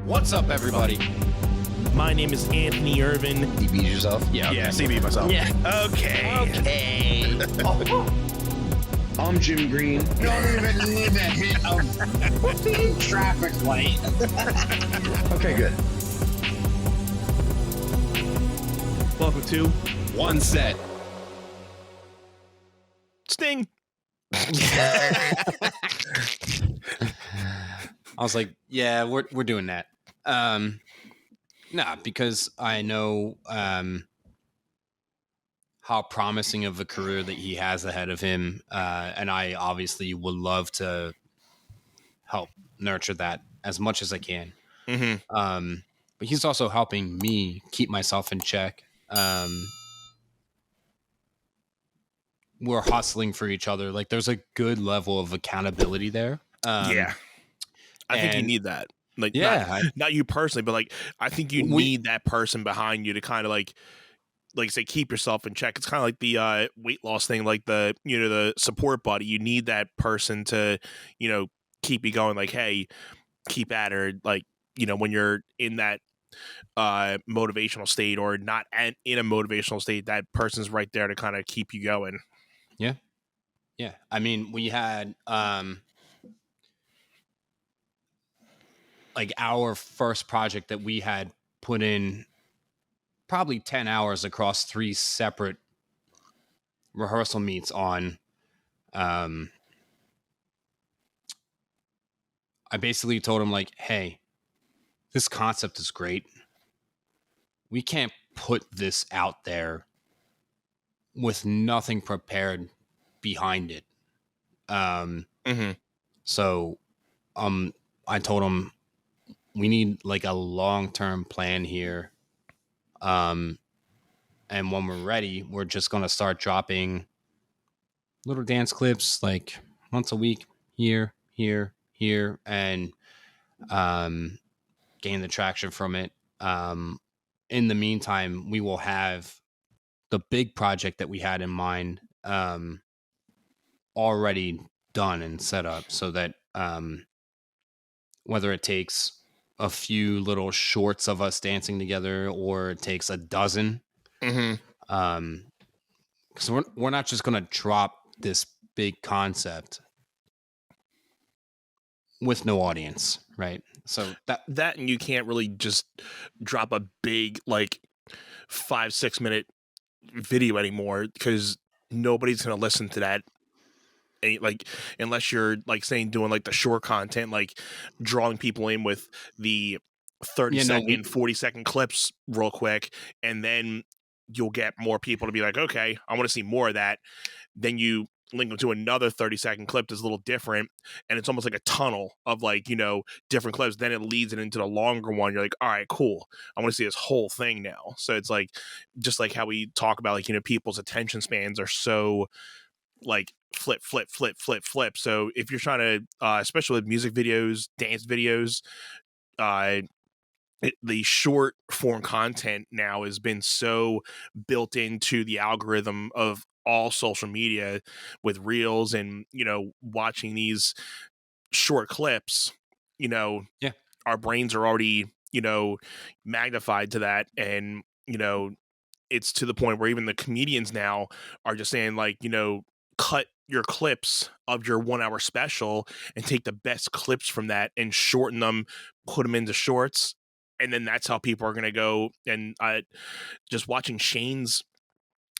What's up, everybody? My name is Anthony Irvin. You beat yourself? Yeah, CB myself. Yeah. Okay. I'm Jim Green. Don't even need a hit of traffic light. Okay, good. Welcome to One set. Sting. I was like, yeah, we're doing that. Nah, because I know how promising of a career that he has ahead of him, and I obviously would love to help nurture that as much as I can. Mm-hmm. But he's also helping me keep myself in check. We're hustling for each other. Like, there's a good level of accountability there. Yeah. I think you need that. Like, yeah, not you personally, but like, I think you need that person behind you to kind of like say, keep yourself in check. It's kind of like the weight loss thing, like the support buddy. You need that person to, keep you going. Like, hey, keep at her. Like, when you're in that motivational state or not in a motivational state, that person's right there to kind of keep you going. Yeah. I mean, we had like our first project that we had put in probably 10 hours across 3 separate rehearsal meets on. I basically told him, like, hey, this concept is great. We can't put this out there with nothing prepared behind it. So I told him we need like a long-term plan here. And when we're ready, we're just going to start dropping little dance clips like once a week, here, and gain the traction from it. In the meantime, we will have the big project that we had in mind already done and set up, so that whether it takes a few little shorts of us dancing together or it takes a dozen, because we're not just going to drop this big concept with no audience, right? So that and you can't really just drop a big like 5-6 minute video anymore, because nobody's gonna listen to that. Like, unless you're like saying doing like the short content, like drawing people in with the 40-second clips real quick, and then you'll get more people to be like, okay, I want to see more of that. Then you link them to another 30-second clip that's a little different, and it's almost like a tunnel of like, different clips. Then it leads it into the longer one. You're like, all right, cool, I want to see this whole thing now. So it's like, just like how we talk about, like, people's attention spans are so like flip. So if you're trying to especially with music videos, dance videos, the short form content now has been so built into the algorithm of all social media with reels and watching these short clips. Our brains are already magnified to that, and it's to the point where even the comedians now are just saying, like, cut your clips of your 1 hour special and take the best clips from that and shorten them, put them into shorts. And then that's how people are going to go. And just watching Shane's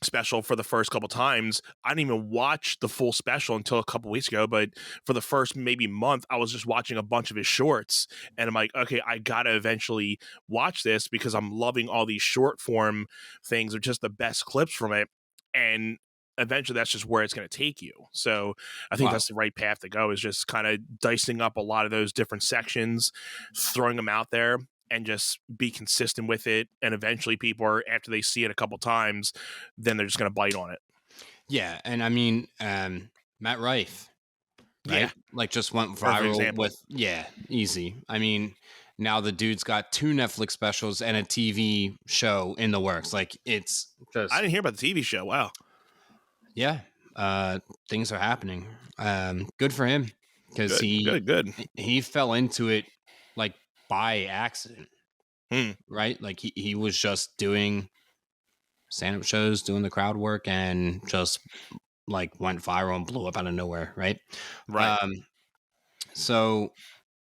special for the first couple times, I didn't even watch the full special until a couple weeks ago, but for the first maybe month, I was just watching a bunch of his shorts, and I'm like, okay, I gotta eventually watch this because I'm loving all these short form things, are just the best clips from it. And eventually that's just where it's going to take you. So I think that's the right path to go, is just kind of dicing up a lot of those different sections, throwing them out there, and just be consistent with it. And eventually people are, after they see it a couple times, then they're just going to bite on it. Yeah. And I mean, Matt Rife, right? Yeah. Like, just went viral with, easy. I mean, now the dude's got 2 Netflix specials and a TV show in the works. Like, it's just, I didn't hear about the TV show. Wow. Yeah. Things are happening. Good for him, because he fell into it like by accident, right? Like he was just doing stand-up shows, doing the crowd work, and just like went viral and blew up out of nowhere, right? Right. Um, so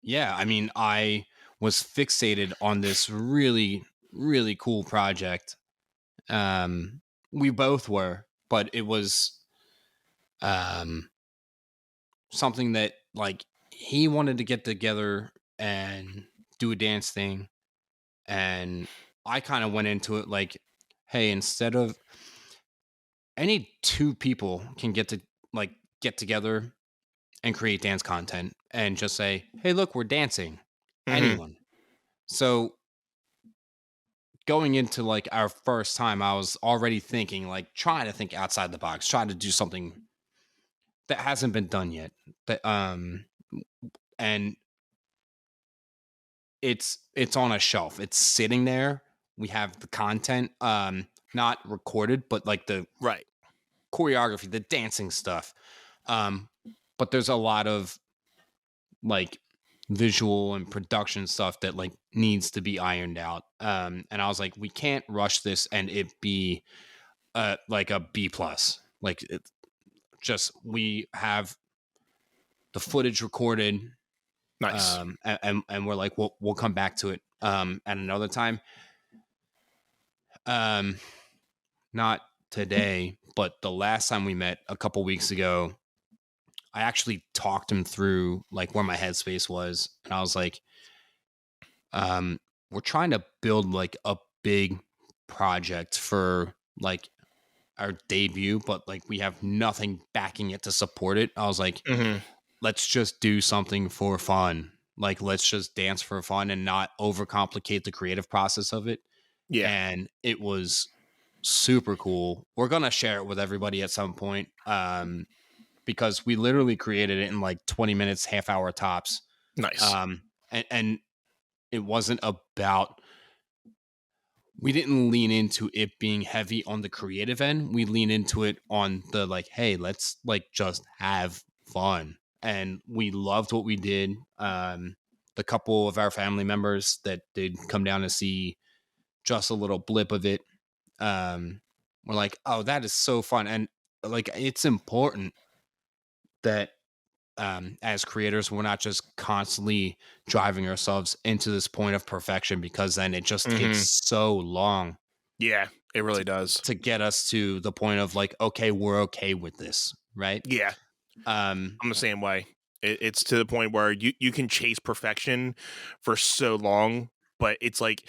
yeah, I mean, I was fixated on this really, really cool project. Um, we both were, but it was um something that like he wanted to get together and do a dance thing, and I kind of went into it like, hey, instead of any two people can get together and create dance content and just say, hey, look, we're dancing. Mm-hmm. Anyone. So going into like our first time, I was already thinking, like trying to think outside the box, trying to do something that hasn't been done yet. That and it's on a shelf. It's sitting there. We have the content, not recorded, but like the Right. choreography, the dancing stuff. Um, but there's a lot of like visual and production stuff that like needs to be ironed out. And I was like, we can't rush this and it be like a B plus. Like it just we have the footage recorded, Nice. and we're like, we'll come back to it at another time. Um, not today, but the last time we met a couple weeks ago, I actually talked him through like where my headspace was, and I was like, we're trying to build like a big project for like our debut, but like we have nothing backing it to support it. I was like, Mm-hmm. let's just do something for fun. Like, let's just dance for fun and not overcomplicate the creative process of it. Yeah. And it was super cool. We're going to share it with everybody at some point, because we literally created it in like 20 minutes, half hour tops. Nice. And it wasn't about, we didn't lean into it being heavy on the creative end. We lean into it on the like, hey, let's like just have fun. And we loved what we did. The couple of our family members that did come down to see just a little blip of it, were like, oh, that is so fun. And like, it's important that as creators, we're not just constantly driving ourselves into this point of perfection, because then it just takes Mm-hmm. so long Yeah, it really does. to get us to the point of like, okay, we're okay with this, right? Yeah, Um, I'm the same way. It's to the point where you can chase perfection for so long, but it's like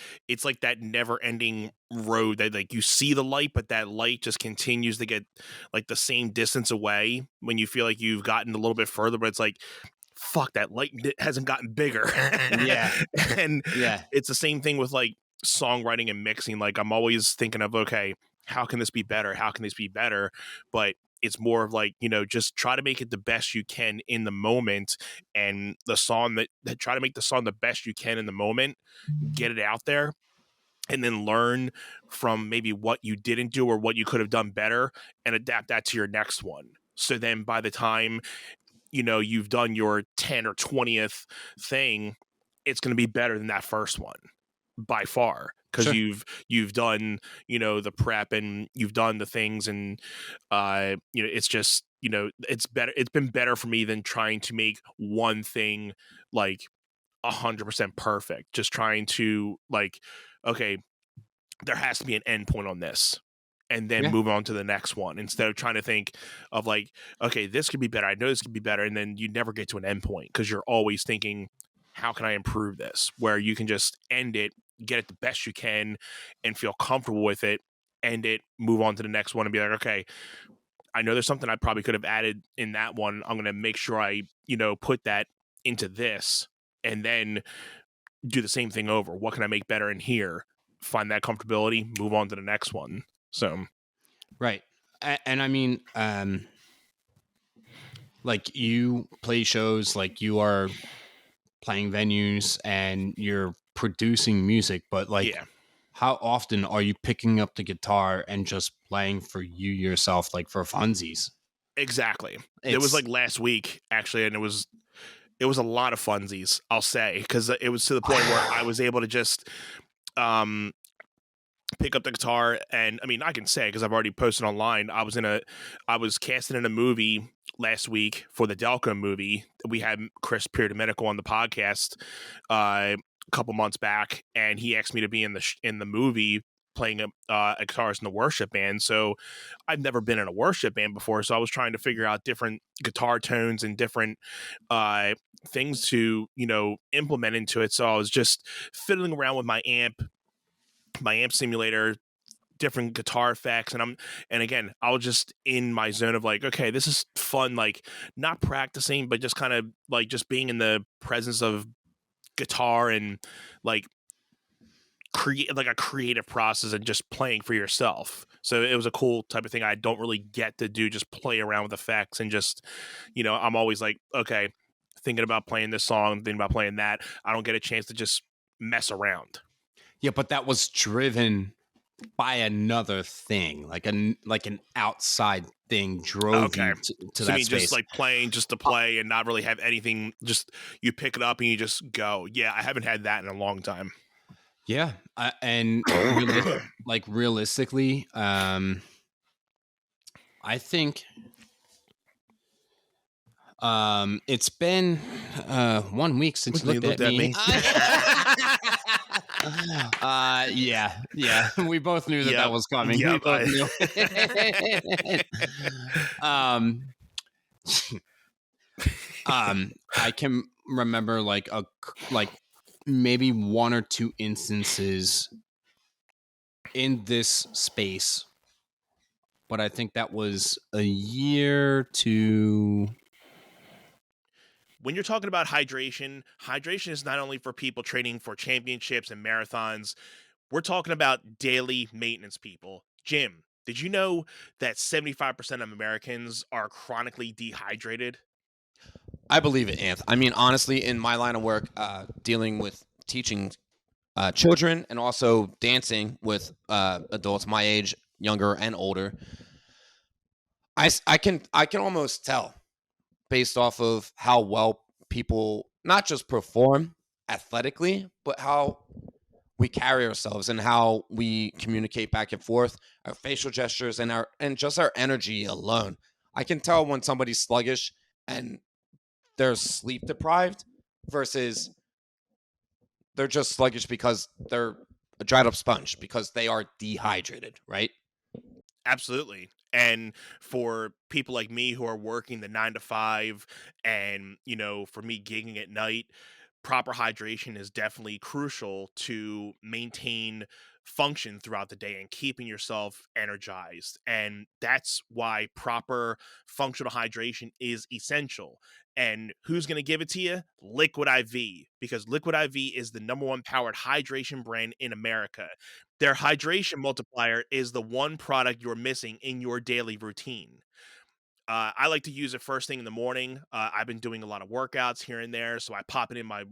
that never ending road that like you see the light, but that light just continues to get like the same distance away when you feel like you've gotten a little bit further, but it's like fuck, that light hasn't gotten bigger. yeah, And yeah, it's the same thing with like songwriting and mixing. Like I'm always thinking of, okay, how can this be better? How can this be better? But it's more of like, just try to make it the best you can in the moment, and the song that try to make the song the best you can in the moment, get it out there, and then learn from maybe what you didn't do or what you could have done better and adapt that to your next one. So then by the time you've done your 10 or 20th thing, it's going to be better than that first one by far, because sure, you've done the prep and you've done the things, and it's just it's better, it's been better for me than trying to make one thing like 100% perfect, just trying to like, okay, there has to be an end point on this, and then yeah, move on to the next one, instead of trying to think of like, okay, this could be better, I know this could be better, and then you never get to an end point because you're always thinking, how can I improve this? Where you can just end it, get it the best you can, and feel comfortable with it, end it, move on to the next one, and be like, okay, I know there's something I probably could have added in that one, I'm going to make sure I put that into this, and then do the same thing over. What can I make better in here? Find that comfortability, move on to the next one. So, right. And I mean, like you play shows, like you are playing venues and you're producing music, but like, yeah, how often are you picking up the guitar and just playing for you yourself, like for funsies? exactly. It was It's like last week, actually, and It was a lot of funsies, I'll say, because it was to the point where I was able to just um, pick up the guitar, and I mean, I can say because I've already posted online. I was casted in a movie last week for the Delco movie. We had Chris Domenico on the podcast a couple months back, and he asked me to be in the movie playing a guitarist in the worship band. So I've never been in a worship band before, so I was trying to figure out different guitar tones and different uh, things to implement into it. So I was just fiddling around with my amp simulator, different guitar effects, and again, I was just in my zone of like, okay, this is fun, like not practicing, but just kind of like just being in the presence of guitar and like create like a creative process and just playing for yourself. So it was a cool type of thing I don't really get to do, just play around with effects and just, I'm always like, okay, thinking about playing this song, thinking about playing that. I don't get a chance to just mess around. Yeah, but that was driven by another thing, like an outside thing drove Okay. you to So that I mean, space. just like playing just to play and not really have anything, just you pick it up and you just go. Yeah, I haven't had that in a long time. Yeah, and realistically, I think it's been 1 week since you looked at me. Yeah, we both knew that was coming. Yep, We both knew. I can remember like maybe one or two instances in this space, but I think that was a year to. When you're talking about hydration is not only for people training for championships and marathons. We're talking about daily maintenance people. Jim, did you know that 75% of Americans are chronically dehydrated? I believe it, Anth. I mean, honestly, in my line of work, dealing with teaching children and also dancing with adults my age, younger and older, I can almost tell based off of how well people not just perform athletically, but how we carry ourselves and how we communicate back and forth, our facial gestures and just our energy alone. I can tell when somebody's sluggish and they're sleep deprived versus they're just sluggish because they're a dried up sponge because they are dehydrated, right? Absolutely. And for people like me who are working the 9 to 5 and, for me gigging at night, proper hydration is definitely crucial to maintain function throughout the day and keeping yourself energized. And that's why proper functional hydration is essential. And who's going to give it to you? Liquid IV, because Liquid IV is the #1 powered hydration brand in America. Their hydration multiplier is the one product you're missing in your daily routine. I like to use it first thing in the morning. I've been doing a lot of workouts here and there, so I pop it in my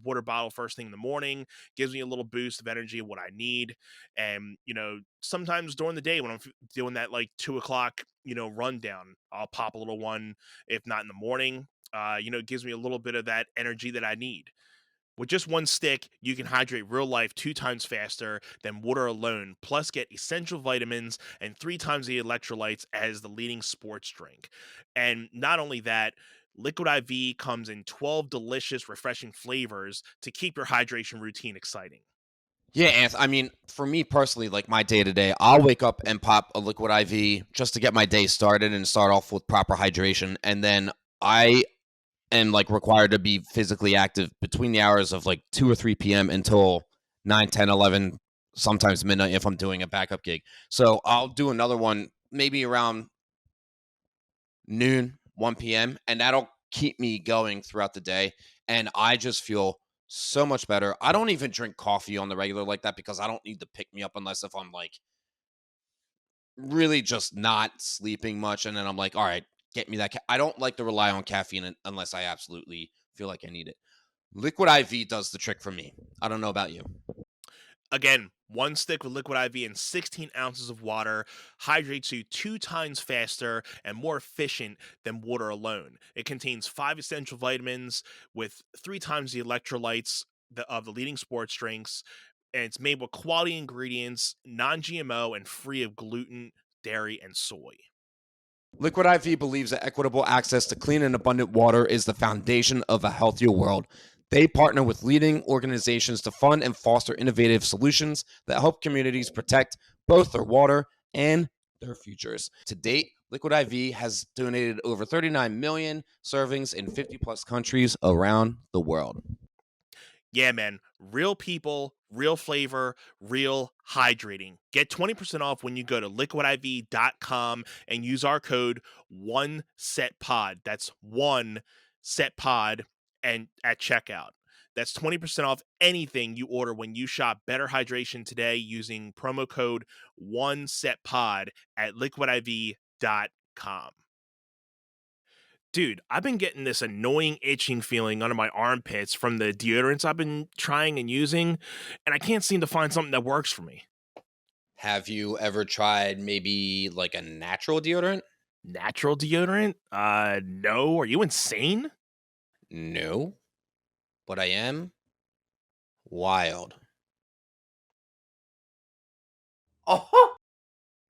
water bottle first thing in the morning. Gives me a little boost of energy, what I need. And sometimes during the day when I'm doing that like 2 o'clock, rundown, I'll pop a little one. If not in the morning, it gives me a little bit of that energy that I need. With just one stick, you can hydrate real life 2 times faster than water alone, plus get essential vitamins and 3 times the electrolytes as the leading sports drink. And not only that, Liquid IV comes in 12 delicious, refreshing flavors to keep your hydration routine exciting. Yeah, Anth. I mean, for me personally, like my day to day, I'll wake up and pop a Liquid IV just to get my day started and start off with proper hydration. And then I am like required to be physically active between the hours of like 2 or 3 p.m. until 9, 10, 11, sometimes midnight if I'm doing a backup gig. So I'll do another one maybe around noon, 1 p.m., and that'll keep me going throughout the day. And I just feel so much better. I don't even drink coffee on the regular like that because I don't need to pick me up unless if I'm like really just not sleeping much. And then I'm like, all right, get me that. I don't like to rely on caffeine unless I absolutely feel like I need it. Liquid IV does the trick for me. I don't know about you. Again, one stick with liquid IV and 16 ounces of water hydrates you 2 times faster and more efficient than water alone. It contains 5 essential vitamins with 3 times the electrolytes of the leading sports drinks, and it's made with quality ingredients, non-GMO, and free of gluten, dairy, and soy. Liquid IV believes that equitable access to clean and abundant water is the foundation of a healthier world. They partner with leading organizations to fund and foster innovative solutions that help communities protect both their water and their futures. To date, Liquid IV has donated over 39 million servings in 50 plus countries around the world. Yeah, man. Real people, real flavor, real hydrating. Get 20% off when you go to liquidiv.com and use our code 1SETPOD. That's 1SETPOD and at checkout. That's 20% off anything you order when you shop Better Hydration today using promo code 1SETPOD at liquidiv.com. Dude, I've been getting this annoying itching feeling under my armpits from the deodorants I've been trying and using, and I can't seem to find something that works for me. Have you ever tried maybe like a natural deodorant? Natural deodorant? No. Are you insane? No, but I am wild. Oh,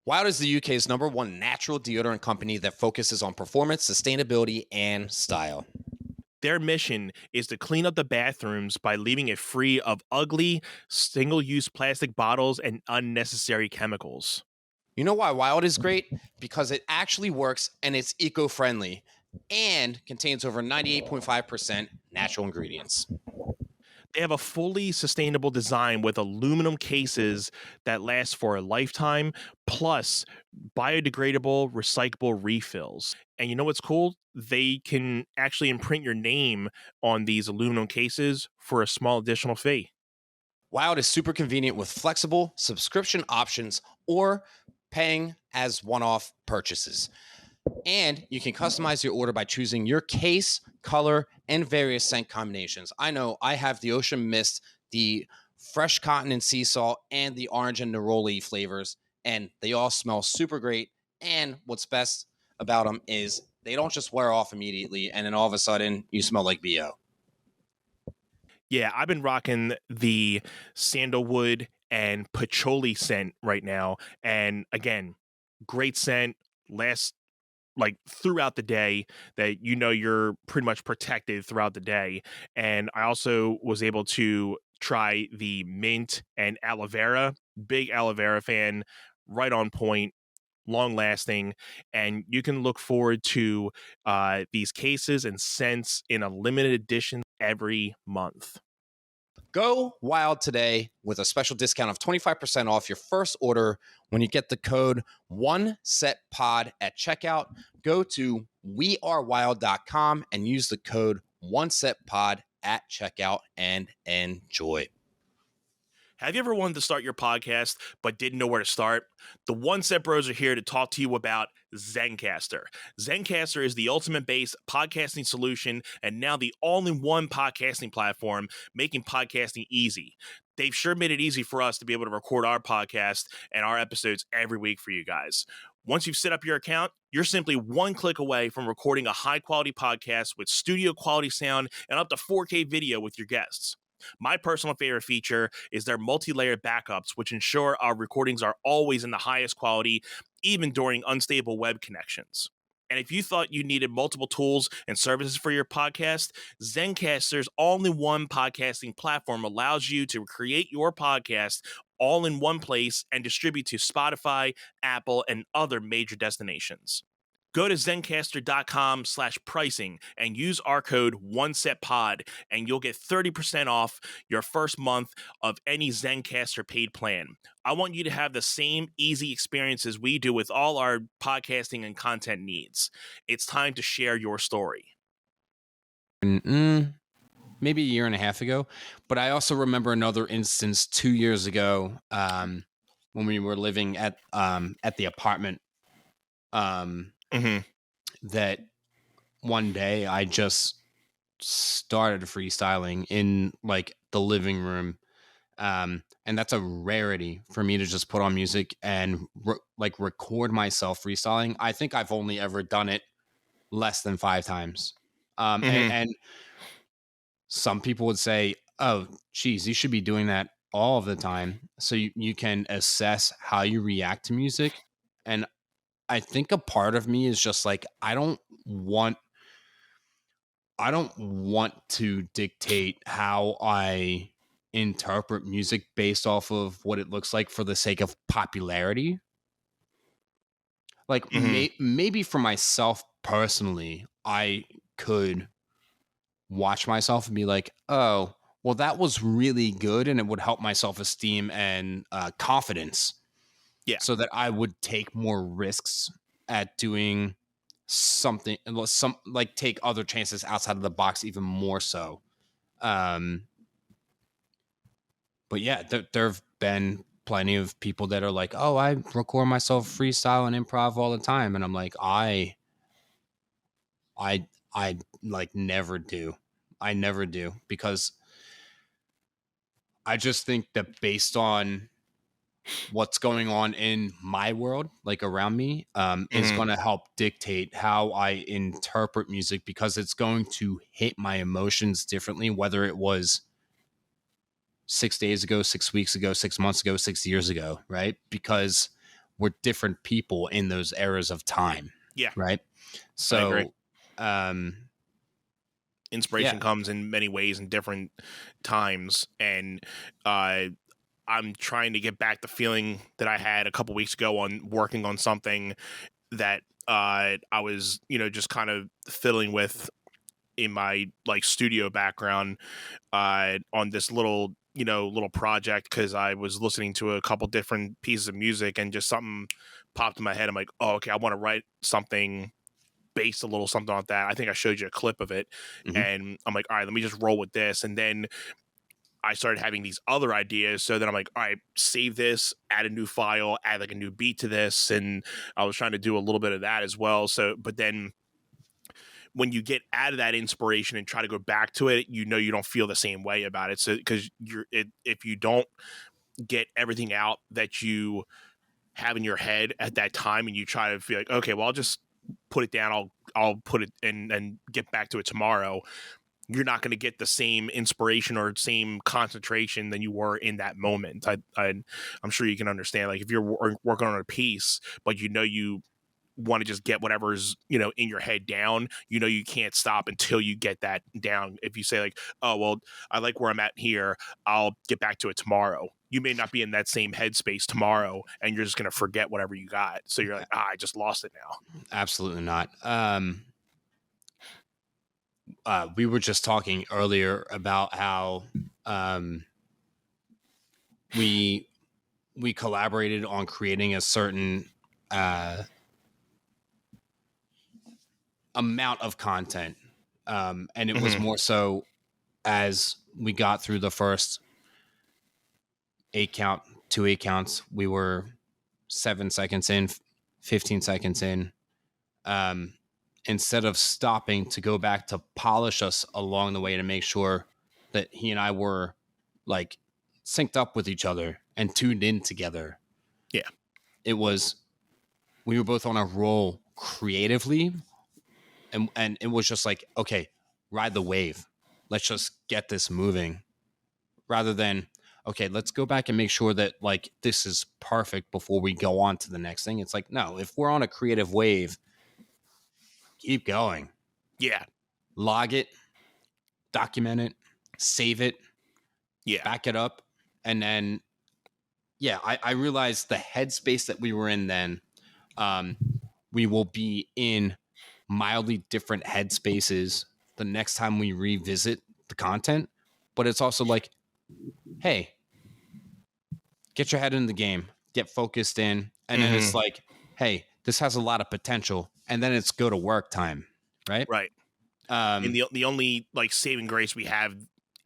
Wild is the UK's #1 natural deodorant company that focuses on performance, sustainability, and style. Their mission is to clean up the bathrooms by leaving it free of ugly, single-use plastic bottles and unnecessary chemicals. You know why Wild is great? Because it actually works and it's eco-friendly and contains over 98.5% natural ingredients. They have a fully sustainable design with aluminum cases that last for a lifetime, plus biodegradable, recyclable refills. And you know what's cool? They can actually imprint your name on these aluminum cases for a small additional fee. Wild is super convenient with flexible subscription options or paying as one-off purchases. And you can customize your order by choosing your case, color, and various scent combinations. I know I have the ocean mist, the fresh cotton and sea salt, and the orange and neroli flavors, and they all smell super great. And what's best about them is they don't just wear off immediately, and then all of a sudden you smell like BO. Yeah, I've been rocking the sandalwood and patchouli scent right now. And again, great scent, lasts like throughout the day, that you're pretty much protected throughout the day. And I also was able to try the mint and aloe vera. Big aloe vera fan, right on point, long lasting, and you can look forward to these cases and scents in a limited edition every month. Go Wild today with a special discount of 25% off your first order when you get the code 1SETPOD at checkout. Go to wearewild.com and use the code 1SETPOD at checkout and enjoy. Have you ever wanted to start your podcast but didn't know where to start? The One Set Bros are here to talk to you about Zencastr. Zencastr is the ultimate based podcasting solution and now the all-in-one podcasting platform, making podcasting easy. They've sure made it easy for us to be able to record our podcast and our episodes every week for you guys. Once you've set up your account, you're simply one click away from recording a high-quality podcast with studio-quality sound and up to 4K video with your guests. My personal favorite feature is their multi-layered backups, which ensure our recordings are always in the highest quality, even during unstable web connections. And if you thought you needed multiple tools and services for your podcast, Zencastr's all-in-one podcasting platform allows you to create your podcast all in one place and distribute to Spotify, Apple, and other major destinations. Go to zencastr.com/pricing and use our code OneSetPod, and you'll get 30% off your first month of any Zencastr paid plan. I want you to have the same easy experiences we do with all our podcasting and content needs. It's time to share your story. Maybe a year and a half ago, but I also remember another instance 2 years ago when we were living at the apartment. That one day I just started freestyling in like the living room, And that's a rarity for me to just put on music and record myself freestyling. I think I've only ever done it less than 5 times. And some people would say, oh, geez, you should be doing that all of the time so you can assess how you react to music. And I think a part of me is just like, I don't want to dictate how I interpret music based off of what it looks like for the sake of popularity. Like maybe for myself personally, I could watch myself and be like, oh, well, that was really good, and it would help my self-esteem and confidence. Yeah. So that I would take more risks at doing something, like take other chances outside of the box even more so. But yeah, there have been plenty of people that are like, oh, I record myself freestyle and improv all the time. And I'm like, I like never do. I never do, because I just think that based on what's going on in my world, like around me, is going to help dictate how I interpret music, because it's going to hit my emotions differently, whether it was 6 days ago, 6 weeks ago, 6 months ago, 6 years ago, right? Because we're different people in those eras of time. Yeah. Right. So, inspiration comes in many ways in different times. And, I'm trying to get back the feeling that I had a couple weeks ago on working on something that I was, just kind of fiddling with in my like studio background on this little project, because I was listening to a couple different pieces of music and just something popped in my head. I'm like, oh, okay, I want to write something based a little something on that. I think I showed you a clip of it, and I'm like, all right, let me just roll with this. And then I started having these other ideas. So then I'm like, all right, save this, add a new file, add like a new beat to this. And I was trying to do a little bit of that as well. So, but then when you get out of that inspiration and try to go back to it, you don't feel the same way about it. So, because if you don't get everything out that you have in your head at that time, and you try to feel like, okay, well, I'll just put it down. I'll put it in and get back to it tomorrow. You're not going to get the same inspiration or same concentration than you were in that moment. I'm sure you can understand, like if you're working on a piece, but you want to just get whatever's, in your head down, you can't stop until you get that down. If you say like, oh, well, I like where I'm at here, I'll get back to it tomorrow. You may not be in that same headspace tomorrow, and you're just going to forget whatever you got. So you're like, I just lost it now. Absolutely not. We were just talking earlier about how we collaborated on creating a certain amount of content, and it was more so as we got through the first 8 count, 2 8 counts, we were 7 seconds in, 15 seconds in. Instead of stopping to go back to polish us along the way to make sure that he and I were like synced up with each other and tuned in together. Yeah. We were both on a roll creatively, and it was just like, okay, ride the wave. Let's just get this moving, rather than, okay, let's go back and make sure that like this is perfect before we go on to the next thing. It's like, no, if we're on a creative wave, keep going. Yeah. Log it, document it, save it, back it up. And then, I realized the headspace that we were in then, we will be in mildly different headspaces the next time we revisit the content. But it's also like, hey, get your head in the game, get focused in. And then it's like, hey, this has a lot of potential. And then it's go to work time. Right. Right. And the only like saving grace we have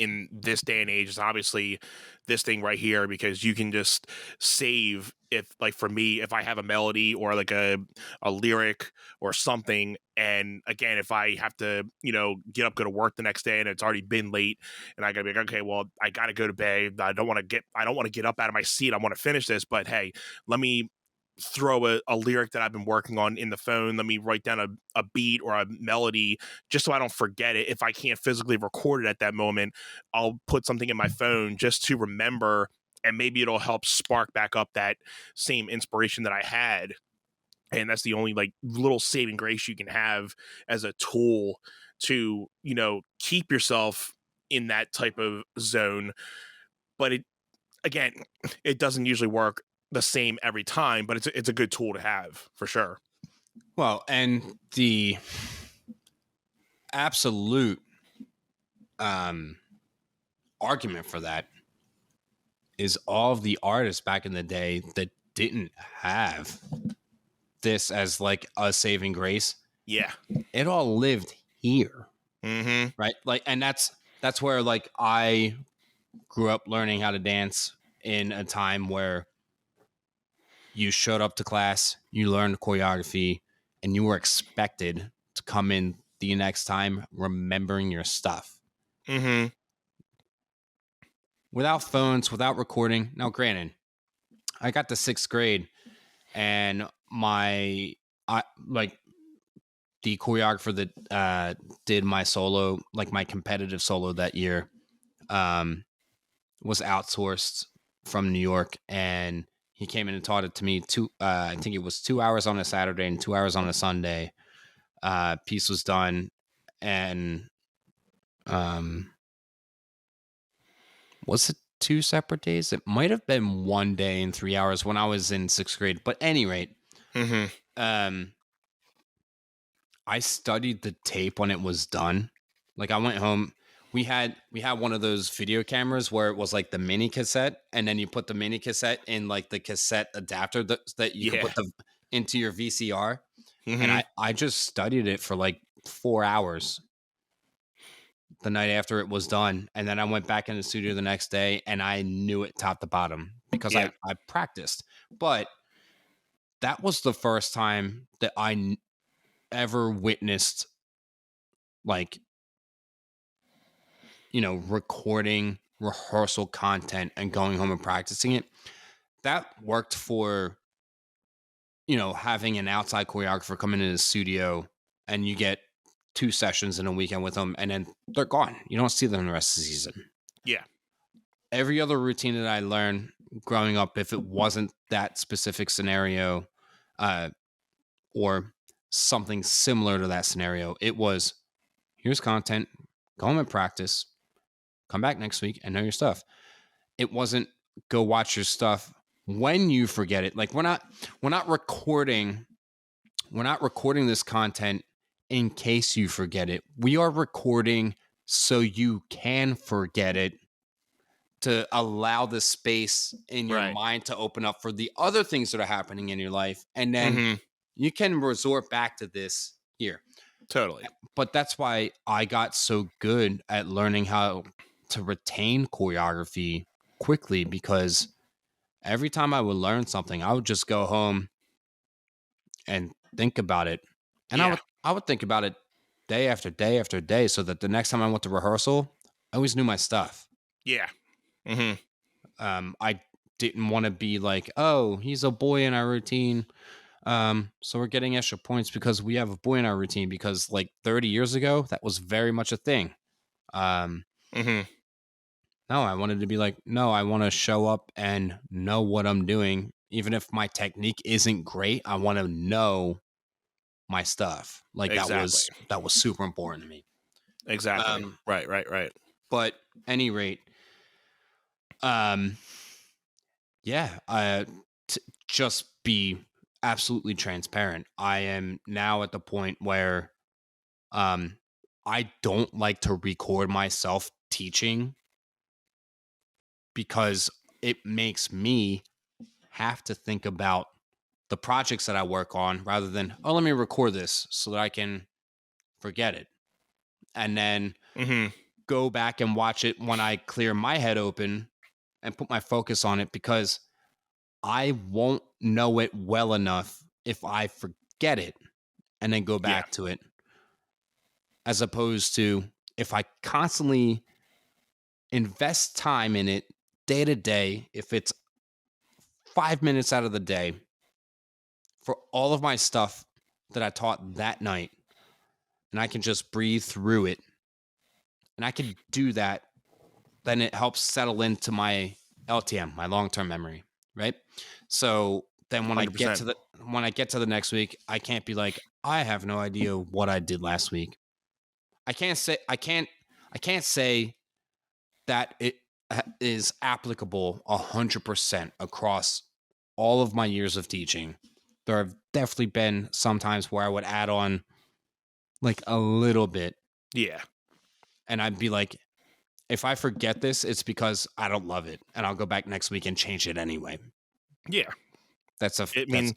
in this day and age is obviously this thing right here, because you can just save, if like for me, if I have a melody or like a lyric or something, and again, if I have to, get up, go to work the next day and it's already been late, and I gotta be like, okay, well, I gotta go to bed. I don't want to get up out of my seat. I want to finish this, but hey, let me throw a lyric that I've been working on in the phone. Let me write down a beat or a melody just so I don't forget it. If I can't physically record it at that moment, I'll put something in my phone just to remember, and maybe it'll help spark back up that same inspiration that I had. And that's the only like little saving grace you can have as a tool to, keep yourself in that type of zone. But again, it doesn't usually work the same every time, but it's a good tool to have for sure. Well, and the absolute argument for that is all of the artists back in the day that didn't have this as like a saving grace. Yeah. It all lived here. Mm-hmm. Right. Like, and that's where like I grew up learning how to dance in a time where you showed up to class, you learned choreography, and you were expected to come in the next time remembering your stuff. Mm-hmm. Without phones, without recording. Now, granted, I got to 6th grade, and the choreographer that did my solo, like my competitive solo that year, was outsourced from New York, and he came in and taught it to me. I think it was 2 hours on a Saturday and 2 hours on a Sunday. Piece was done, and was it 2 separate days? It might have been 1 day and 3 hours when I was in 6th grade. But at any rate, I studied the tape when it was done. Like I went home. We had one of those video cameras where it was like the mini cassette, and then you put the mini cassette in like the cassette adapter that you can put into your VCR. Mm-hmm. And I just studied it for like 4 hours the night after it was done. And then I went back in the studio the next day and I knew it top to bottom because I practiced. But that was the first time that I ever witnessed like, recording rehearsal content and going home and practicing it. That worked for, having an outside choreographer come into the studio and you get 2 sessions in a weekend with them and then they're gone. You don't see them the rest of the season. Yeah. Every other routine that I learned growing up, if it wasn't that specific scenario or something similar to that scenario, it was, here's content, go home and practice, come back next week and know your stuff. It wasn't go watch your stuff when you forget it. Like we're not recording this content in case you forget it. We are recording so you can forget it, to allow the space in your mind to open up for the other things that are happening in your life. And then you can resort back to this here. Totally. But that's why I got so good at learning how to retain choreography quickly, because every time I would learn something, I would just go home and think about it. And I would think about it day after day after day, so that the next time I went to rehearsal, I always knew my stuff. Yeah. Mm-hmm. I didn't want to be like, oh, he's a boy in our routine. So we're getting extra points because we have a boy in our routine, because like 30 years ago, that was very much a thing. No, I wanted to be like, no, I want to show up and know what I'm doing. Even if my technique isn't great, I want to know my stuff. Like that was super important to me. Exactly. Right. But any rate, just be absolutely transparent. I am now at the point where I don't like to record myself teaching, because it makes me have to think about the projects that I work on rather than, oh, let me record this so that I can forget it. And then go back and watch it when I clear my head open and put my focus on it, because I won't know it well enough if I forget it and then go back to it, as opposed to if I constantly invest time in it day to day, if it's 5 minutes out of the day for all of my stuff that I taught that night, and I can just breathe through it, and I can do that, then it helps settle into my LTM, my long-term memory, right? So then when 100%. I get to the next week, I can't be like, I have no idea what I did last week. I can't say that it is applicable 100% across all of my years of teaching. There have definitely been some times where I would add on like a little bit. Yeah. And I'd be like, if I forget this, it's because I don't love it, and I'll go back next week and change it anyway. Yeah. I mean,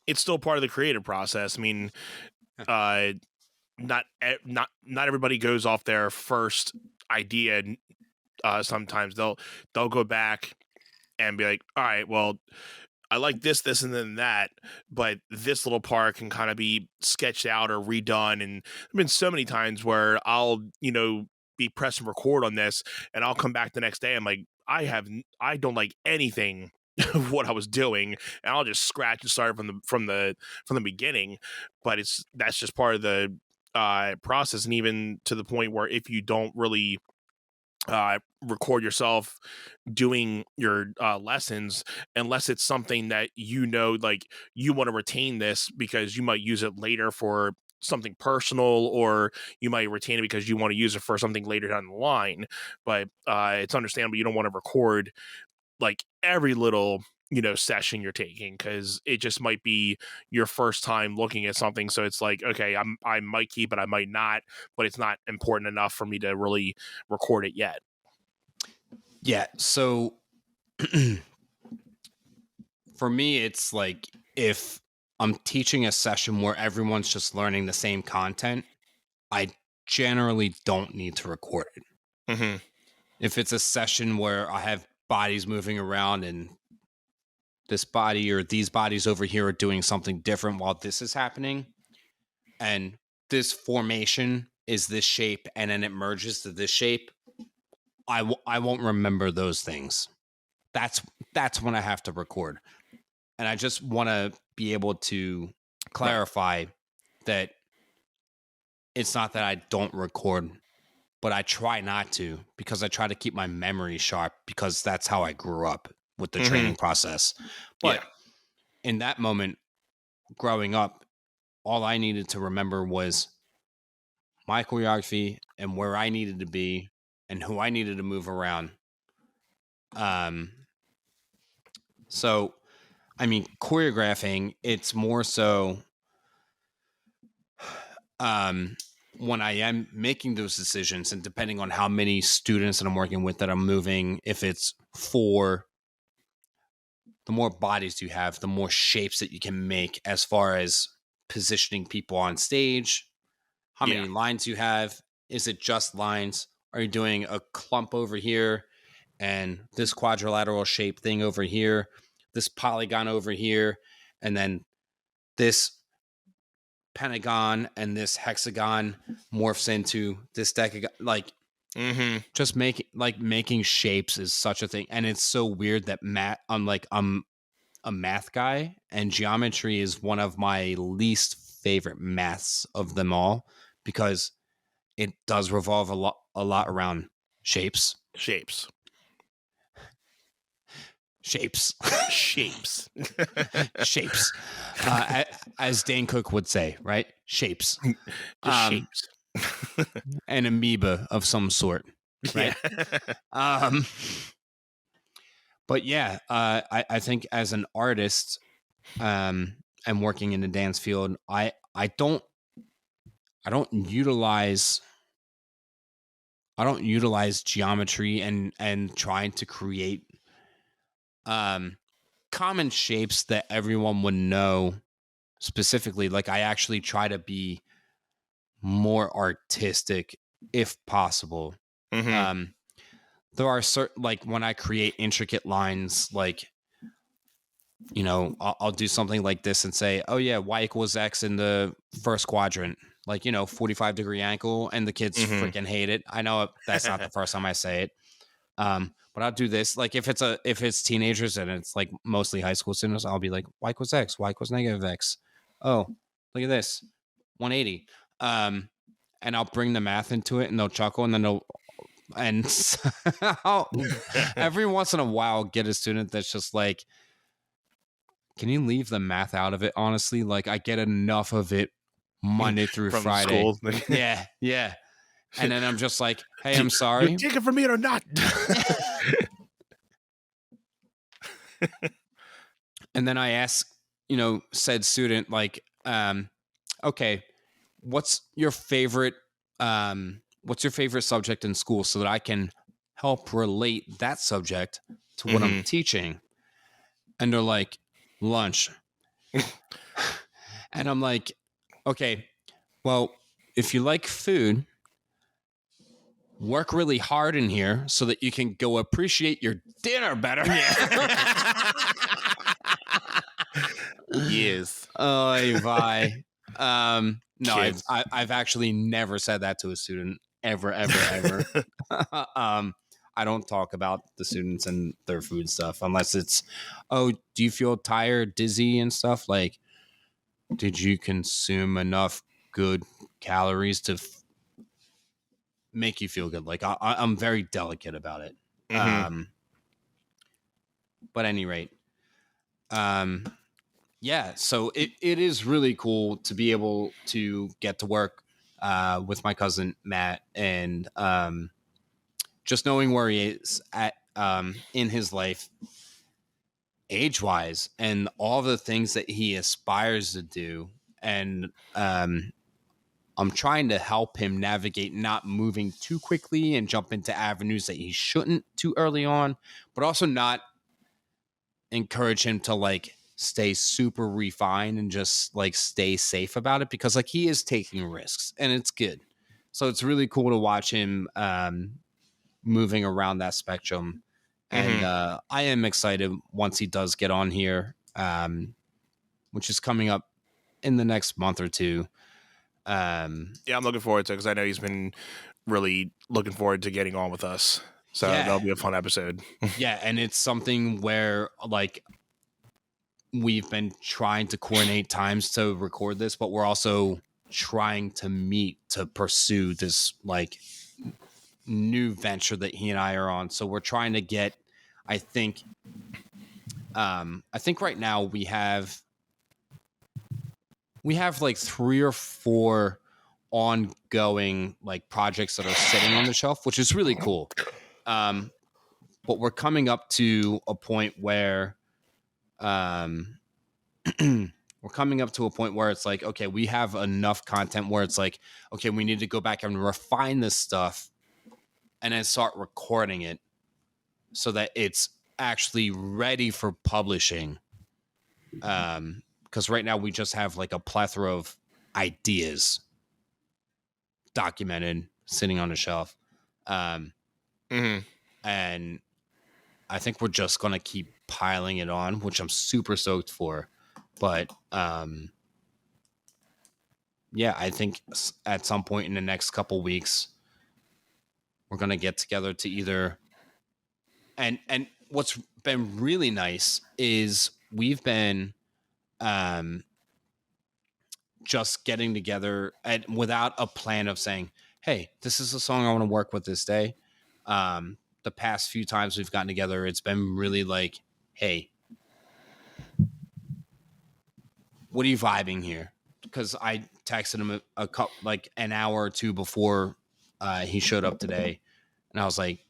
it's still part of the creative process. I mean, not everybody goes off their first idea. Sometimes they'll go back and be like, all right, well, I like this, and then that, but this little part can kind of be sketched out or redone. And there've been so many times where I'll, be press and record on this, and I'll come back the next day. I'm like, I don't like anything of what I was doing, and I'll just scratch and start from the beginning. But that's just part of the process, and even to the point where if you don't really record yourself doing your lessons, unless it's something that like you want to retain this because you might use it later for something personal, or you might retain it because you want to use it for something later down the line. But it's understandable you don't want to record like every little session you're taking, because it just might be your first time looking at something. So it's like, okay, I might keep it, I might not, but it's not important enough for me to really record it yet. Yeah. So for me, it's like, if I'm teaching a session where everyone's just learning the same content, I generally don't need to record it. Mm-hmm. If it's a session where I have bodies moving around, and this body or these bodies over here are doing something different while this is happening, and this formation is this shape, and then it merges to this shape, I won't remember those things. That's when I have to record. And I just want to be able to clarify that it's not that I don't record, but I try not to, because I try to keep my memory sharp, because that's how I grew up with the training process. But in that moment, growing up, all I needed to remember was my choreography and where I needed to be and who I needed to move around. So, I mean, choreographing, it's more so when I am making those decisions, and depending on how many students that I'm working with that I'm moving, if it's 4, the more bodies you have, the more shapes that you can make as far as positioning people on stage, how many lines you have. Is it just lines? Are you doing a clump over here and this quadrilateral shape thing over here, this polygon over here, and then this pentagon and this hexagon morphs into this decagon? Like, just making shapes is such a thing. And it's so weird that I'm a math guy, and geometry is one of my least favorite maths of them all, because it does revolve a lot around shapes. As Dane Cook would say, right? Shapes. Shapes. An amoeba of some sort, right? Yeah. But yeah, I think as an artist, and working in the dance field, I don't utilize geometry and trying to create common shapes that everyone would know specifically. Like, I actually try to be more artistic if possible. Mm-hmm. There are certain, like when I create intricate lines, like, I'll do something like this and say, oh yeah, y equals x in the first quadrant, like, 45-degree angle, and the kids Mm-hmm. freaking hate it. I know that's not the first time I say it. But I'll do this, like if it's teenagers and it's like mostly high school students, I'll be like, y equals x, y equals negative x. Oh, look at this, 180. And I'll bring the math into it, and they'll chuckle, and then I'll, every once in a while, get a student that's just like, can you leave the math out of it? Honestly, like I get enough of it Monday through From Friday. school. Yeah. And then I'm just like, hey, I'm You sorry. take it from me or not? And then I ask, said student, like, okay, what's your favorite subject in school, so that I can help relate that subject to what I'm teaching. And they're like, lunch. And I'm like, okay, well, if you like food, work really hard in here so that you can go appreciate your dinner better. Yes. Oh, bye. No, Kids. I've actually never said that to a student ever. I don't talk about the students and their food stuff unless it's, oh, do you feel tired, dizzy, and stuff? Like, did you consume enough good calories to make you feel good? Like, I'm very delicate about it. Mm-hmm. But at any rate, yeah, so it is really cool to be able to get to work with my cousin Matt, and just knowing where he is at in his life, age wise, and all the things that he aspires to do. And I'm trying to help him navigate not moving too quickly and jump into avenues that he shouldn't too early on, but also not encourage him to like stay super refined and just like stay safe about it, because like he is taking risks and it's good. So it's really cool to watch him moving around that spectrum. And I am excited once he does get on here, which is coming up in the next month or two. Yeah, I'm looking forward to it because I know he's been really looking forward to getting on with us. So that'll be a fun episode. Yeah, and it's something where like we've been trying to coordinate times to record this, but we're also trying to meet to pursue this like new venture that he and I are on. So we're trying to get, I think right now we have like 3 or 4 ongoing like projects that are sitting on the shelf, which is really cool. But we're coming up to a point where it's like, okay, we have enough content where it's like, okay, we need to go back and refine this stuff and then start recording it so that it's actually ready for publishing. Because right now we just have like a plethora of ideas documented sitting on the shelf. And I think we're just going to keep piling it on, which I'm super stoked for. But yeah, I think at some point in the next couple weeks, we're going to get together to either. And what's been really nice is we've been just getting together and without a plan of saying, hey, this is a song I want to work with this day. The past few times we've gotten together, it's been really like, hey, what are you vibing here? Because I texted him a couple, like an hour or two before he showed up today, and I was like,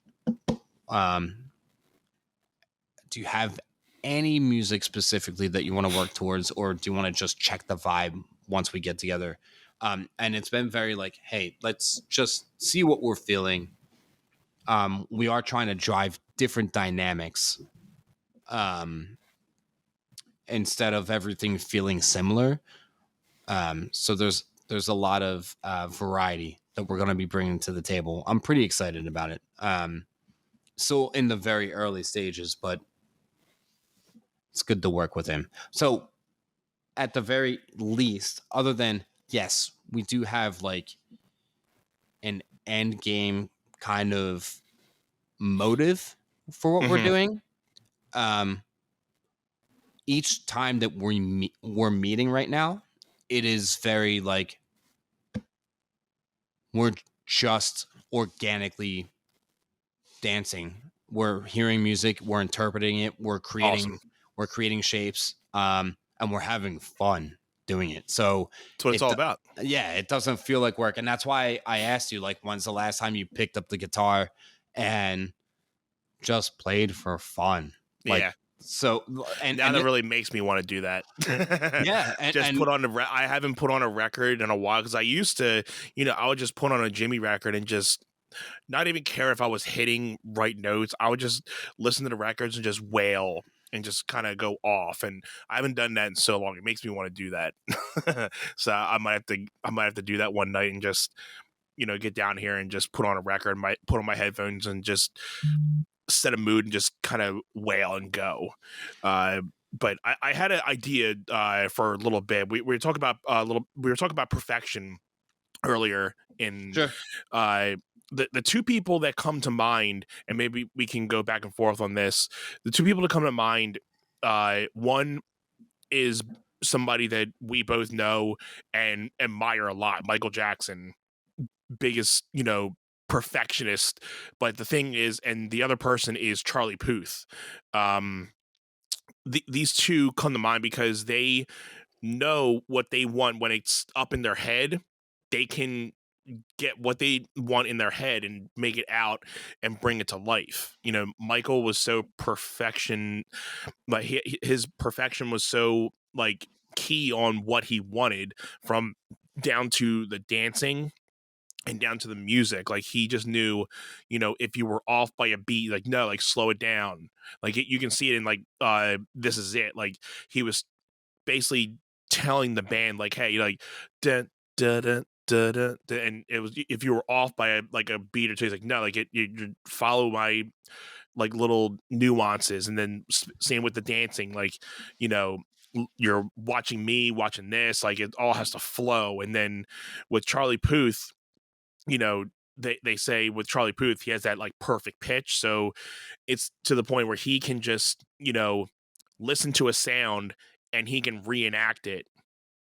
do you have any music specifically that you want to work towards, or do you want to just check the vibe once we get together? And it's been very like, hey, let's just see what we're feeling. We are trying to drive different dynamics instead of everything feeling similar. So there's there's a lot of variety that we're going to be bringing to the table. I'm pretty excited about it. Still in the very early stages, but it's good to work with him. So at the very least, other than, yes, we do have like an end game kind of motive for what we're doing. Each time that we're meeting right now, it is very like we're just organically dancing. We're hearing music, we're interpreting it, we're creating shapes, and we're having fun doing it. So that's what it's all about. Yeah, it doesn't feel like work, and that's why I asked you, like, when's the last time you picked up the guitar and just played for fun? Like, yeah. So and that really makes me want to do that. Yeah, put on I haven't put on a record in a while, because I used to, I would just put on a Jimmy record and just not even care if I was hitting right notes. I would just listen to the records and just wail and just kind of go off. And I haven't done that in so long. It makes me want to do that. So I might have to do that one night and just, get down here and just put on a record, put on my headphones and just set a mood and just kind of wail and go. But I had an idea for a little bit. We were talking about perfection earlier in Sure. The two people that come to mind, and maybe we can go back and forth on this. The two people that come to mind, one is somebody that we both know and admire a lot, Michael Jackson, biggest, perfectionist. But the thing is, and the other person is Charlie Puth. These two come to mind because they know what they want when it's up in their head. They can get what they want in their head and make it out and bring it to life. Michael was so perfection, but his perfection was so like key on what he wanted, from down to the dancing and down to the music. Like, he just knew, if you were off by a beat, like, no, like, slow it down. Like, you can see it in, like, This Is It. Like, he was basically telling the band, like, hey, like, da, da, da, da, da, da, and it was, if you were off by a beat or two, he's like, no, like, you follow my, like, little nuances. And then same with the dancing, like, you're watching me watching this, like, it all has to flow. And then with Charlie Puth, they say with Charlie Puth, he has that like perfect pitch. So it's to the point where he can just, listen to a sound and he can reenact it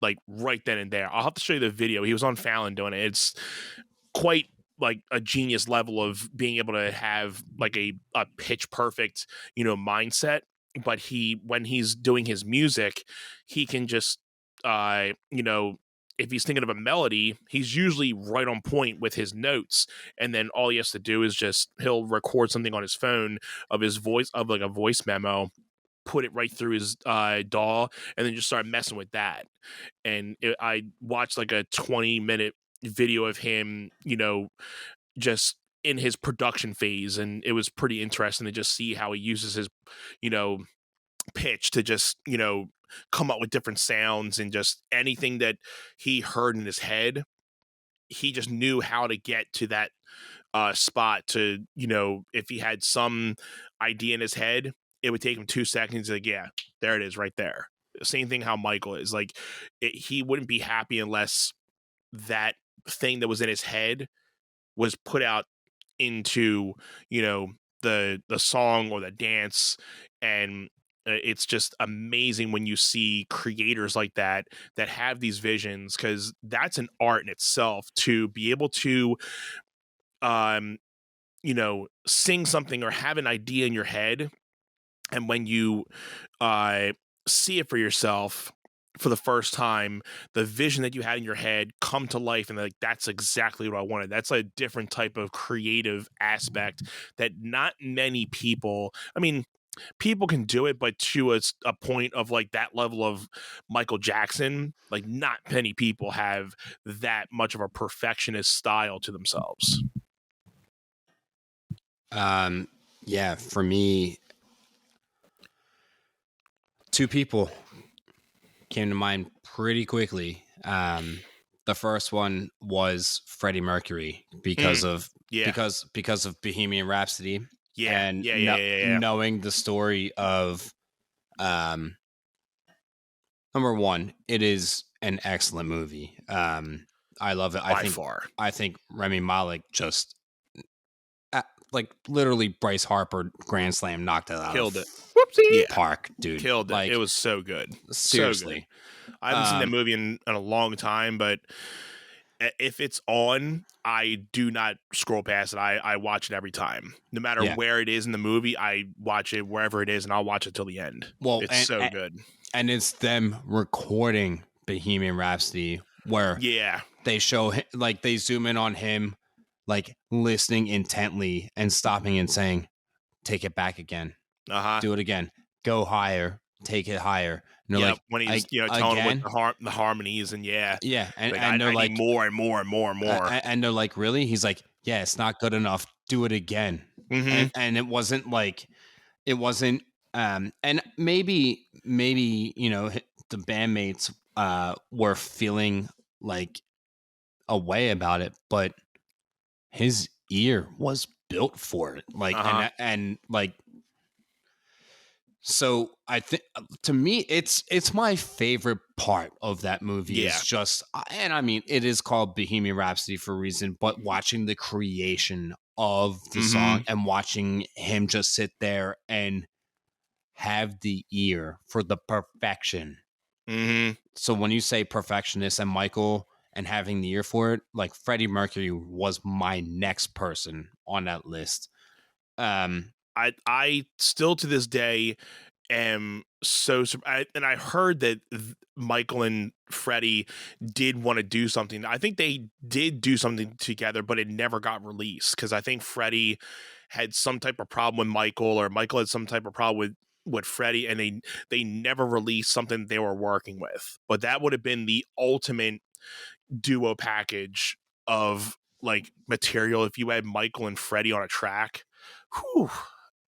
like right then and there. I'll have to show you the video. He was on Fallon doing it. It's quite like a genius level of being able to have like a pitch perfect, mindset. But when he's doing his music, he can just, if he's thinking of a melody, he's usually right on point with his notes. And then all he has to do is he'll record something on his phone of his voice, of like a voice memo, put it right through his DAW, and then just start messing with that. And I watched like a 20-minute video of him, just in his production phase. And it was pretty interesting to just see how he uses his, pitch to just, come up with different sounds, and just anything that he heard in his head, he just knew how to get to that spot to, if he had some idea in his head, it would take him 2 seconds. Like, yeah, there it is right there. Same thing how Michael is like, he wouldn't be happy unless that thing that was in his head was put out into, the song or the dance. And it's just amazing when you see creators like that have these visions, because that's an art in itself, to be able to sing something or have an idea in your head, and when you see it for yourself for the first time, the vision that you had in your head come to life, and like, that's exactly what I wanted. That's a different type of creative aspect that not many people, I mean, people can do it, but to a point of like that level of Michael Jackson, like, not many people have that much of a perfectionist style to themselves. Yeah, for me, two people came to mind pretty quickly. the first one was Freddie Mercury because of Yeah. because of Bohemian Rhapsody. Yeah. And Yeah. knowing the story of number one, it is an excellent movie. I love it. By far. I think Remy Malek just like literally Bryce Harper grand slam knocked it out Killed of it. Whoopsie. park, dude. Killed it. Like, It was so good. seriously. So good. I haven't seen that movie in a long time, but if it's on, I do not scroll past it. I watch it every time. No matter where it is in the movie, I watch it wherever it is, and I'll watch it till the end. Well, it's so good. And it's them recording Bohemian Rhapsody where they show him, like they zoom in on him, like listening intently and stopping and saying, "Take it back again. Do it again. Go higher. Take it higher." And they're like, when he's telling him with the harmonies and and they're like, need more and more and more and more. And they're like, "Really?" He's like, "Yeah, it's not good enough. Do it again." And it wasn't like, it wasn't. And maybe the bandmates were feeling like a way about it, but his ear was built for it. Like and like, so I think to me it's my favorite part of that movie. Is just, and I mean, it is called Bohemian Rhapsody for a reason, but watching the creation of the song and watching him just sit there and have the ear for the perfection. So when you say perfectionist and Michael and having the ear for it, like Freddie Mercury was my next person on that list. I still to this day am so surprised, and I heard that Michael and Freddie did want to do something. I think they did do something together, but it never got released because I think Freddie had some type of problem with Michael, or Michael had some type of problem with Freddie, and they never released something they were working with. But that would have been the ultimate duo package of like material if you had Michael and Freddie on a track. Whew,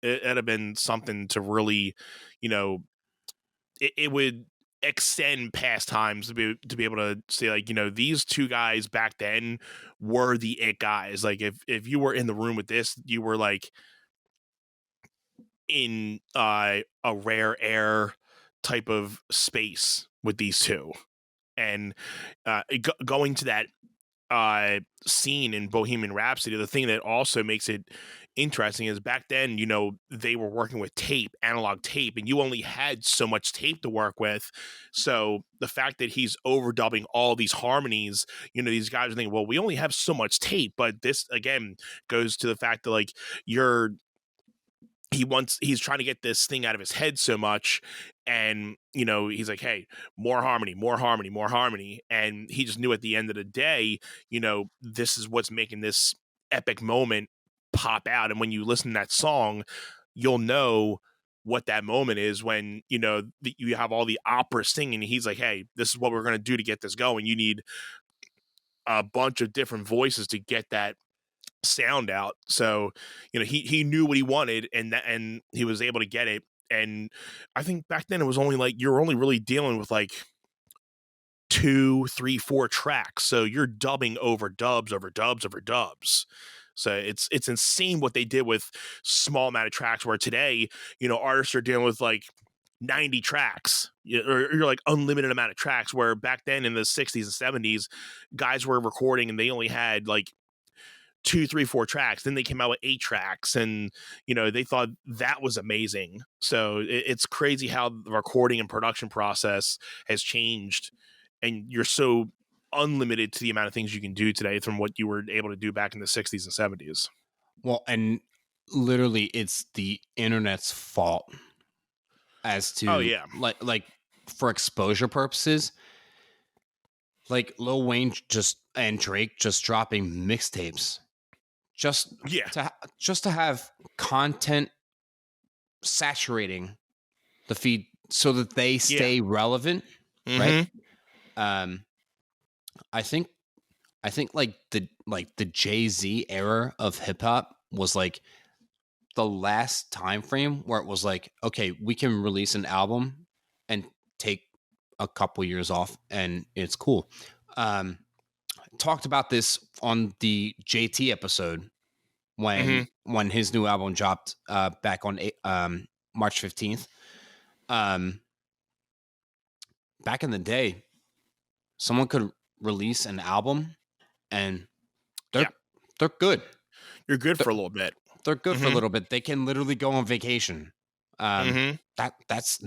it'd have been something to really, it would extend past times to be able to say, like, these two guys back then were the it guys. Like if you were in the room with this, you were like in a rare air type of space with these two. And going to that scene in Bohemian Rhapsody, the thing that also makes it interesting is back then, they were working with analog tape, and you only had so much tape to work with. So the fact that he's overdubbing all these harmonies, these guys are thinking, well, we only have so much tape. But this again goes to the fact that, like, he's trying to get this thing out of his head so much, and he's like, hey, more harmony, more harmony, more harmony. And he just knew at the end of the day, this is what's making this epic moment pop out. And when you listen to that song, you'll know what that moment is when you have all the opera singing. He's like, hey, this is what we're going to do to get this going. You need a bunch of different voices to get that sound out. So he knew what he wanted, and he was able to get it. And I think back then it was only like, you're only really dealing with like 2, 3, 4 tracks, so you're dubbing over dubs over dubs over dubs. So it's insane what they did with small amount of tracks, where today artists are dealing with like 90 tracks, or you're like unlimited amount of tracks, where back then in the 60s and 70s guys were recording and they only had like 2, 3, 4 tracks. Then they came out with 8 tracks, and they thought that was amazing. So it's crazy how the recording and production process has changed, and you're so unlimited to the amount of things you can do today from what you were able to do back in the 60s and 70s. Well, and literally it's the internet's fault as to like for exposure purposes, like Lil Wayne and Drake just dropping mixtapes just to have content saturating the feed so that they stay relevant, right? I think like the Jay-Z era of hip hop was like the last time frame where it was like, okay, we can release an album and take a couple years off and it's cool. talked about this on the JT episode Mhm. when his new album dropped back on March 15th. Back in the day, someone could release an album and Yeah. they're they're good. You're good They're, for a little bit. they're good for a Mhm. little bit. They can literally go on vacation. Mhm. That's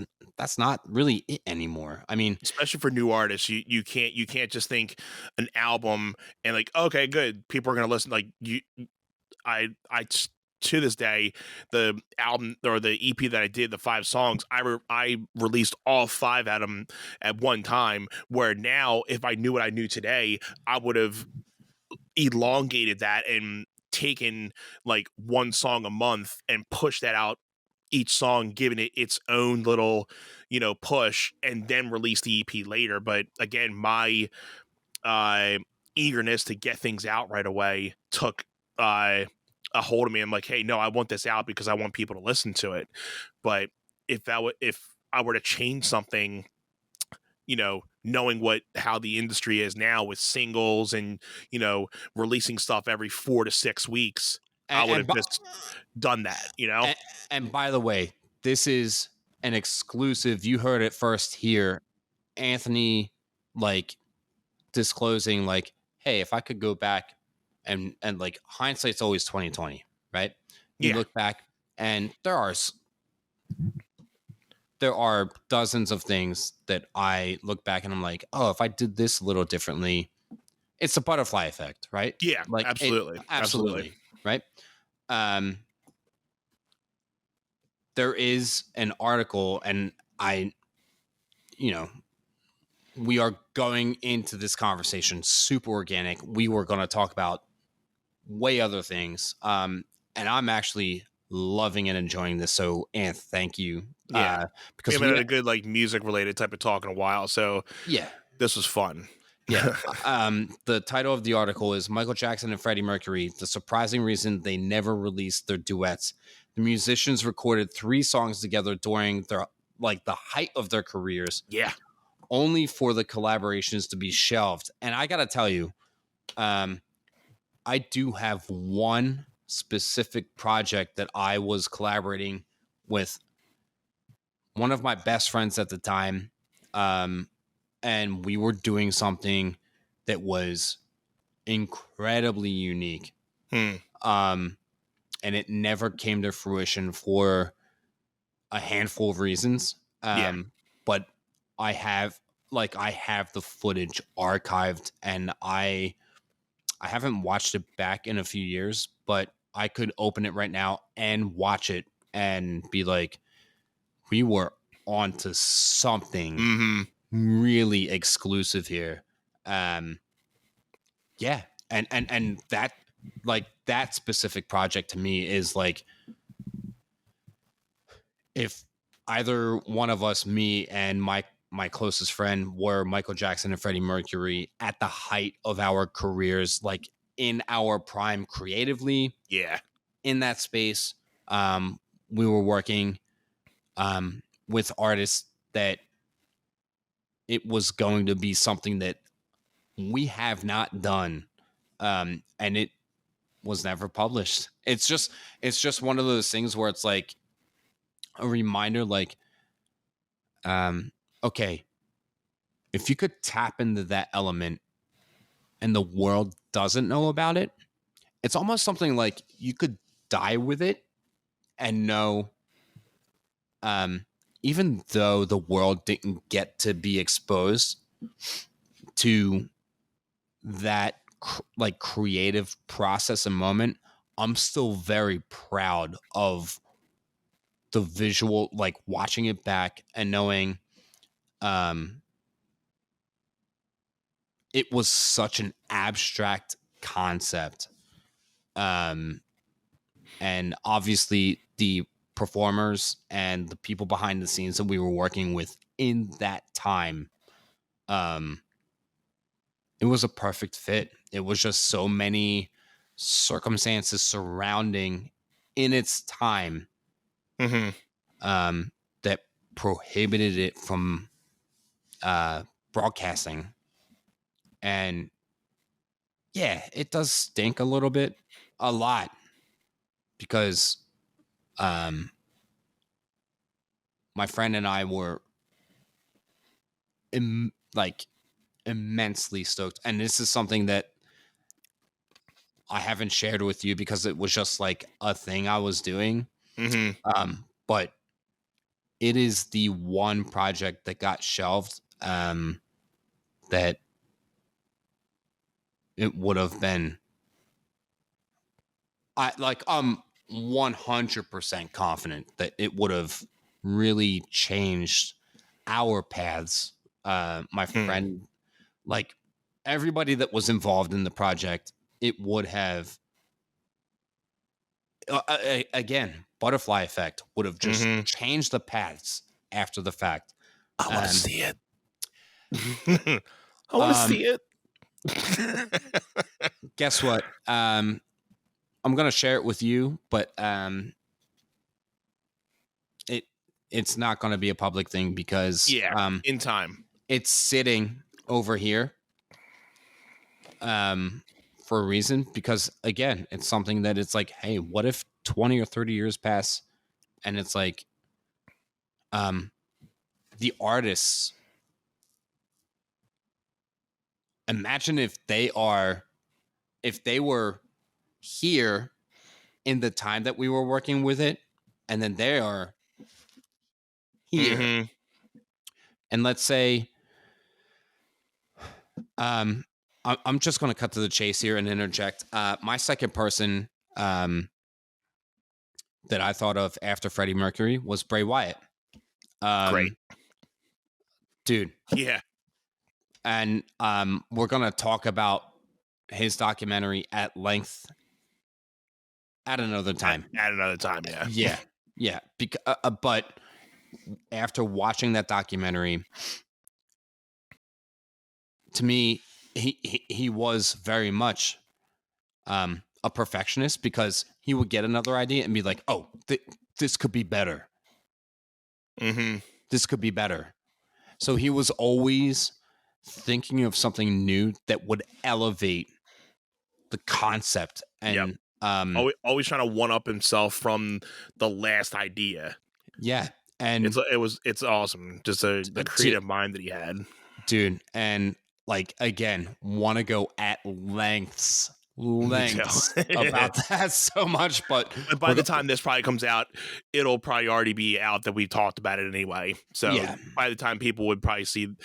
not really it anymore. I mean, Especially for new artists, you can't just think an album and like, okay, good, people are gonna listen. Like I to this day, the album or the EP that I did, the 5 songs, I released all 5 at them at one time. Where now, if I knew what I knew today, I would have elongated that and taken like one song a month and pushed that out each song, giving it its own little, push, and then release the EP later. But again, my uh, eagerness to get things out right away took a hold of me. I'm like, hey, no, I want this out because I want people to listen to it. But if I were to change something, knowing how the industry is now with singles and releasing stuff every 4 to 6 weeks, I and, would and, have by, just done that. and, and by the way, this is an exclusive. You heard it first here. Anthony, like, disclosing, like, hey, if I could go back and like, hindsight's always 2020, right? You Yeah. look back and there are dozens of things that I look back and I'm like, oh, if I did this a little differently, it's a butterfly effect, right? Yeah, Like, it absolutely. absolutely, right? Um, there is an article, and you know, we are going into this conversation super organic. We were going to talk about way other things. And I'm actually loving and enjoying this. So, and thank you. Yeah. We Because haven't had a good like music related type of talk in a while, so yeah, this was fun. yeah. The title of the article is Michael Jackson and Freddie Mercury, the surprising reason they never released their duets. The musicians recorded 3 songs together during their the height of their careers, Yeah. only for the collaborations to be shelved. And I gotta tell you, I do have one specific project that I was collaborating with one of my best friends at the time. And we were doing something that was incredibly unique. Hmm. And it never came to fruition for a handful of reasons. Yeah. But I have the footage archived, and I haven't watched it back in a few years, but I could open it right now and watch it and be like, we were on to something Mm-hmm. really exclusive here. Yeah. And that, like, that specific project to me is like, if either one of us, me and my closest friend, were Michael Jackson and Freddie Mercury at the height of our careers, like in our prime creatively, Yeah. in that space, we were working with artists that it was going to be something that we have not done, and it was never published. It's just one of those things where it's like a reminder, like, okay, if you could tap into that element and the world doesn't know about it, it's almost something like you could die with it and know, even though the world didn't get to be exposed to that like creative process and moment, I'm still very proud of the visual, like watching it back and knowing um it was such an abstract concept. um and obviously the performers and the people behind the scenes that we were working with in that time, um it was a perfect fit. It was just so many circumstances surrounding in its time, Mm-hmm. that prohibited it from broadcasting. And Yeah, it does stink a little bit, a lot, because um, my friend and I were like immensely stoked, and this is something that I haven't shared with you because it was just like a thing I was doing. Mm-hmm. But it is the one project that got shelved. That it would have been, I'm 100% confident that it would have really changed our paths. My friend, like everybody that was involved in the project, it would have, again, butterfly effect would have just changed the paths after the fact. I want to see it. I want to see it. Guess what? I'm gonna share it with you, but it's not gonna be a public thing because in time. It's sitting over here for a reason, because again, it's something that it's like, hey, what if 20 or 30 years pass and it's like the artists, imagine if they were here in the time that we were working with it, and then they are here. And let's say I'm just going to cut to the chase here and interject. My second person that I thought of after Freddie Mercury was Bray Wyatt. Great. Dude. Yeah. And we're going to talk about his documentary at length at another time. At another time, yeah. Yeah. Yeah. But after watching that documentary, to me, he was very much a perfectionist, because he would get another idea and be like, oh, this could be better. This could be better. So he was always thinking of something new that would elevate the concept. And always trying to one up himself from the last idea. Yeah. And it's awesome. Just the creative mind that he had. Dude. And like, again, want to go at lengths about that so much, but by the time this probably comes out, it'll probably already be out that we talked about it anyway. So by the time people would probably seen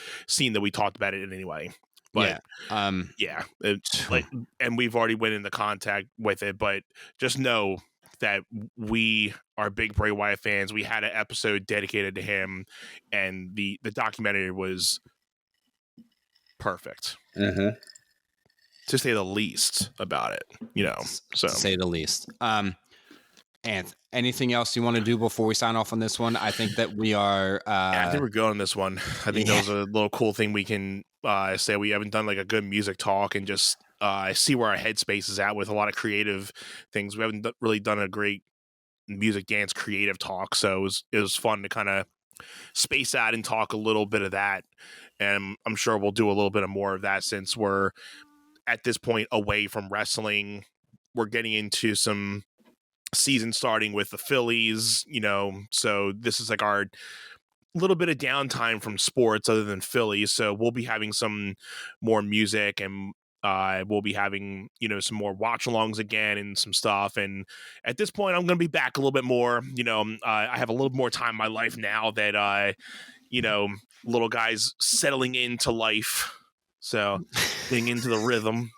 that we talked about it anyway. But it's like, and we've already went into contact with it, but just know that we are big Bray Wyatt fans. We had an episode dedicated to him, and the documentary was perfect. To say the least about it, so to say the least. And anything else you want to do before we sign off on this one? I think that we are. I think we're good on this one. I think that was a little cool thing we can say. We haven't done like a good music talk and just see where our headspace is at with a lot of creative things. We haven't really done a great music, dance, creative talk, so it was fun to kind of space out and talk a little bit of that. And I'm sure we'll do a little bit of more of that since we're at this point away from wrestling. We're getting into some season starting with the Phillies, so this is like our little bit of downtime from sports other than Phillies. So we'll be having some more music, and we'll be having, some more watch alongs again and some stuff. And at this point, I'm going to be back a little bit more. I have a little more time in my life now that, little guys settling into life. So getting into the rhythm.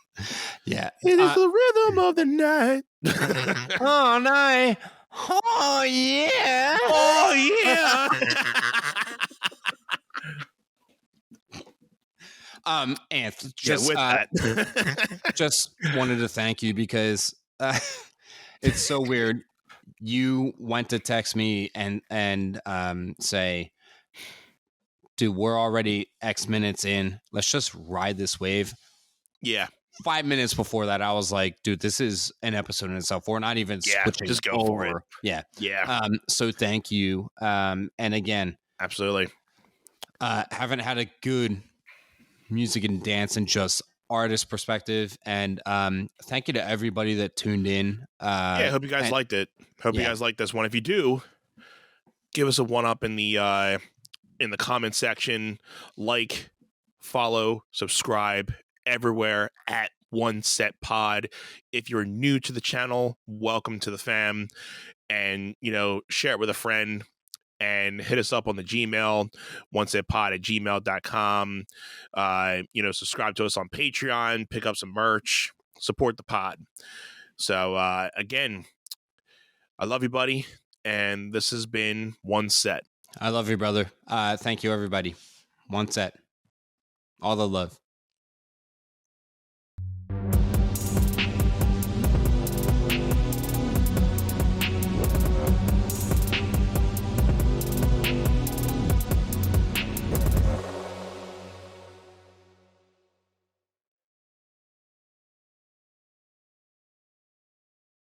Yeah. It is the rhythm of the night. Oh, night. Oh, yeah. Oh, yeah. Anth, just wanted to thank you because it's so weird. You went to text me and say, dude, we're already X minutes in. Let's just ride this wave. Yeah. 5 minutes before that, I was like, dude, this is an episode in itself. We're not even switching. Just go for it. Yeah. Yeah. So thank you. And again, absolutely. Haven't had a good music and dance in just artist perspective. And thank you to everybody that tuned in. Yeah, I hope you guys liked it. Hope you guys liked this one. If you do, give us a one up in the comment section. Like, follow, subscribe everywhere at One Set Pod. If you're new to the channel, welcome to the fam. And, share it with a friend. And hit us up on the Gmail, onesetpod@gmail.com. Subscribe to us on Patreon, pick up some merch, support the pod. So, again, I love you, buddy. And this has been One Set. I love you, brother. Thank you, everybody. One set. All the love.